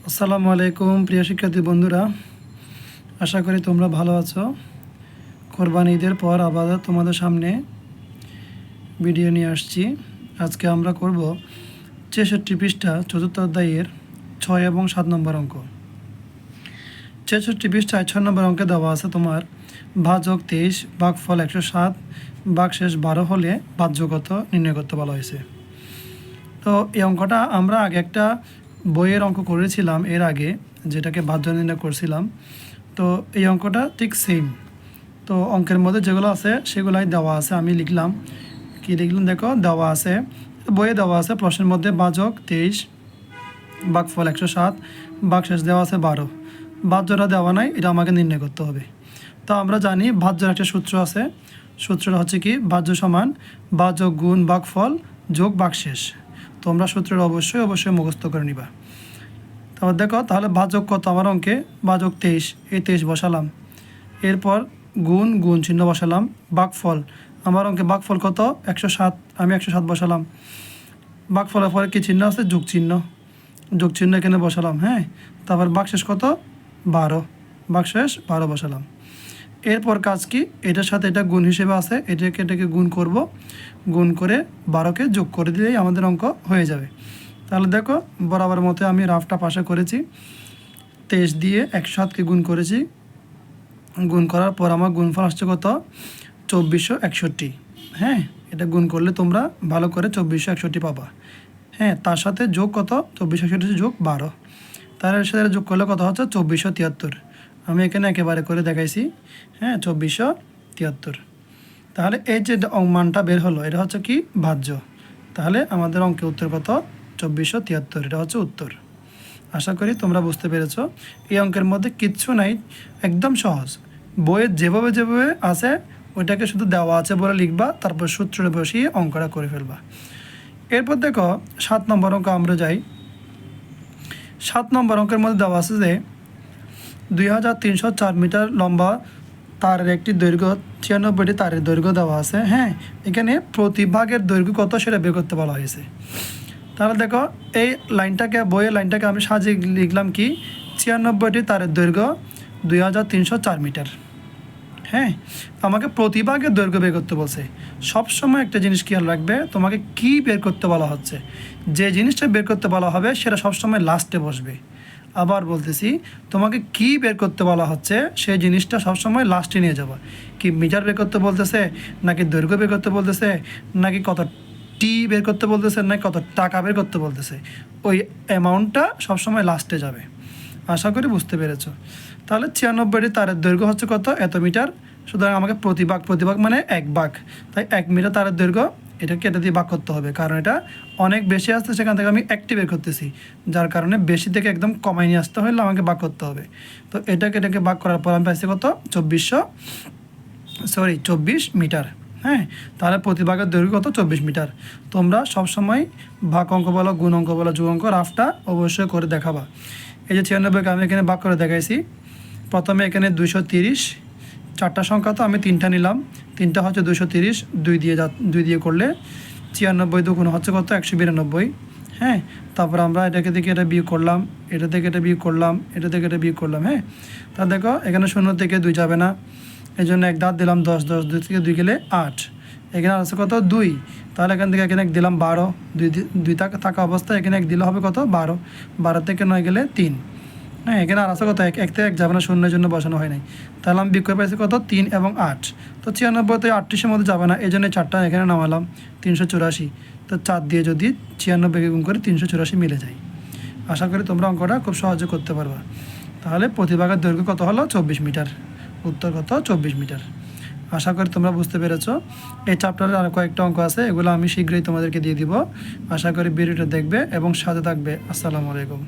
আসসালামু আলাইকুম প্রিয় শিক্ষার্থী বন্ধুরা, আশা করি তোমরা ভালো আছো। কোরবানি ঈদের পর আবার তোমাদের সামনে ভিডিও নিয়ে আসছি। আজকে আমরা করব ৬৬ পৃষ্ঠা চতুর্থ অধ্যায়ের ৬ এবং ৭ নম্বর অঙ্ক। ৬৬ পৃষ্ঠায় ৬ নম্বর অঙ্কে দেওয়া আছে তোমার ভাজক ২৩ ভাগফল ১০৭ ভাগশেষ ১২ হলে ভাজ্যগত নির্ণয় করতে বলা হয়েছে। তো এই অঙ্কটা আমরা আগে একটা বইয়ের অঙ্ক করেছিলাম এর আগে, যেটাকে ভাজ্য নির্ণয় করছিলাম। তো এই অঙ্কটা ঠিক সেম। তো অঙ্কের মধ্যে যেগুলো আছে সেগুলাই দেওয়া আছে। আমি লিখলাম, কি লিখলাম দেখো, দেওয়া আছে বইয়ে, দেওয়া আছে প্রশ্নের মধ্যে ভাজক ২৩ ভাগফল ১০৭ ভাগশেষ দেওয়া আছে ১২। ভাজ্যটা দেওয়া নাই, এটা আমাকে নির্ণয় করতে হবে। তো আমরা জানি ভাজ্যের একটা সূত্র আছে। সূত্রটা হচ্ছে কি, ভাজ্য সমান ভাজক গুণ ভাগফল যোগ ভাগশেষ। তোমরা সূত্রের অবশ্যই মুখস্থ করে নিবা। তারপর দেখো, তাহলে ভাজক কত আমার অঙ্কে, ভাজক ২৩, এই ২৩ বসালাম। এরপর গুণ গুণ চিহ্ন বসালাম। ভাগফল আমার অঙ্কে ভাগফল কত, ১০৭, আমি ১০৭ বসালাম। ভাগফলের পরে কি চিহ্ন আছে, যোগ চিহ্ন, যোগ চিহ্ন এখানে বসালাম। হ্যাঁ, তারপর ভাগশেষ কত, ১২, ভাগশেষ ১২ বসালাম। এরপর কাজ কি, এটার সাথে এটা গুণ হিসেবে আছে, এটাকে গুণ করব, গুণ করে ১২কে যোগ করে দিলেই আমাদের অঙ্ক হয়ে যাবে। তাহলে দেখো, বরাবর মতো আমি রাফটা পাশে করেছি। ২৩ দিয়ে ১০৭কে গুণ করেছি, গুণ করার পর আমার গুণফল আসছে কত, ২৪৬১। হ্যাঁ, এটা গুণ করলে তোমরা ভালো করে ২৪৬১ পাবা। হ্যাঁ, তার সাথে যোগ কত, ২৪৬১ যোগ ১২, তার সাথে যোগ করলে কত হচ্ছে, ২৪৭৩। আমি এখানে একেবারে করে দেখাইছি। হ্যাঁ, ২৪৭৩। তাহলে এই যে মানটা বের হলো, এটা হচ্ছে কি, ভাজ্য। তাহলে আমাদের অঙ্কের উত্তর কত, ২৪৭৩, এটা হচ্ছে উত্তর। আশা করি তোমরা বুঝতে পেরেছো। এই অঙ্কের মধ্যে কিচ্ছু নাই, একদম সহজ। বইয়ে যেভাবে আছে ওইটাকে শুধু দেওয়া আছে বলে লিখবা, তারপর সূত্রে বসিয়ে অঙ্কটা করে ফেলবা। এরপর দেখো ৭ নম্বর অঙ্ক আমরা যাই। ৭ নম্বর অঙ্কের মধ্যে দেওয়া আছে যে ২৩০৪ মিটার লম্বা তারের একটি দৈর্ঘ্য ৯৬টি তারের দৈর্ঘ্য দেওয়া আছে। হ্যাঁ, এখানে প্রতি ভাগের দৈর্ঘ্য কত সেটা বের করতে বলা হয়েছে। তাহলে দেখো, এই লাইনটাকে, বইয়ের লাইনটাকে আমি সাজিয়ে লিখলাম কি, ৯৬টি তারের দৈর্ঘ্য ২৩০৪ মিটার। হ্যাঁ, আমাকে প্রতি ভাগের দৈর্ঘ্য বের করতে বলছে। সবসময় একটা জিনিস খেয়াল রাখবে, তোমাকে কি বের করতে বলা হচ্ছে, যে জিনিসটা বের করতে বলা হবে সেটা সবসময় লাস্টে বসবে। আবার বলতেছি, তোমাকে কি বের করতে বলা হচ্ছে সেই জিনিসটা সবসময় লাস্টে নিয়ে যাবা। কি মিটার বের করতে বলতেছে, নাকি দৈর্ঘ্য বের করতে বলতেছে, নাকি কত টি বের করতে বলতেছে, নাকি কত টাকা বের করতে বলতেছে, ওই অ্যামাউন্টটা সবসময় লাস্টে যাবে। আশা করি বুঝতে পেরেছো। তাহলে ৯৬টি তারের দৈর্ঘ্য হচ্ছে কত, এত মিটার। সুতরাং আমাকে প্রতি ভাগ মানে ১ ভাগ, তাই ১ মিটার তারের দৈর্ঘ্য, এটাকে এটা দিয়ে ভাগ করতে হবে, কারণ এটা অনেক বেশি আসছে, সেখান থেকে আমি একটি বের করতেছি, যার কারণে বেশি থেকে একদম কমাই নিয়ে আসতে হলে আমাকে ভাগ করতে হবে। তো এটাকে ভাগ করার পর আমি পাইছি কত, ২৪ মিটার। হ্যাঁ, তাহলে প্রতি ভাগের দৈর্ঘ্য কত, ২৪ মিটার। তোমরা সবসময় ভাগ অঙ্ক বলো, গুণ অঙ্ক বলো, যোগ অঙ্ক, রাফটা অবশ্যই করে দেখাবা। এই যে ৯৬কে আমি এখানে ভাগ করে দেখাইছি। প্রথমে এখানে ২৩০, চারটা সংখ্যা তো আমি 3টা নিলাম, 3টা হচ্ছে ২৩০, 2 দিয়ে করলে ৯৬ দুগুণ হচ্ছে কত, ১৯২। হ্যাঁ, তারপর আমরা এটাকে থেকে এটা বিয়োগ করলাম, এটা থেকে এটা বিয়োগ করলাম, এটা থেকে এটা বিয়োগ করলাম। হ্যাঁ, তা দেখো এখানে 0 থেকে 2 যাবে না, এই জন্য ১ দাঁত দিলাম, ১০, 2 থেকে 2 গেলে 8। এখানে আছে কত, 2, তাহলে এখান থেকে এখানে 1 দিলাম 12, 2 থাকা অবস্থায় এখানে 1 দিলে হবে কত, 12, 12 থেকে 9 গেলে 3। হ্যাঁ, এখানে আর আছে কত, 1 থেকে 1 যাবে না, 0-এর জন্য বসানো হয় নাই। তাহলে আমি বিয়োগ করে পাইছি কত, 3 এবং 8। তো ৯৬ তো 38-এর মধ্যে যাবে না, এই জন্য 4টা এখানে নামালাম, ৩৮৪। তো 4 দিয়ে যদি ৯৬কে গুণ করে ৩৮৪ মিলে যায়। আশা করি তোমরা অঙ্কটা খুব সহজে করতে পারবা। তাহলে প্রতি ভাগের দৈর্ঘ্য কত হলো, ২৪ মিটার। উত্তর কত, ২৪ মিটার। আশা করি তোমরা বুঝতে পেরেছো। এই চ্যাপ্টারের আর কয়েকটা অঙ্ক আছে, এগুলো আমি শীঘ্রই তোমাদেরকে দিয়ে দিব। আশা করি ভিডিওটা দেখবে এবং সাথে থাকবে। আসসালামু আলাইকুম।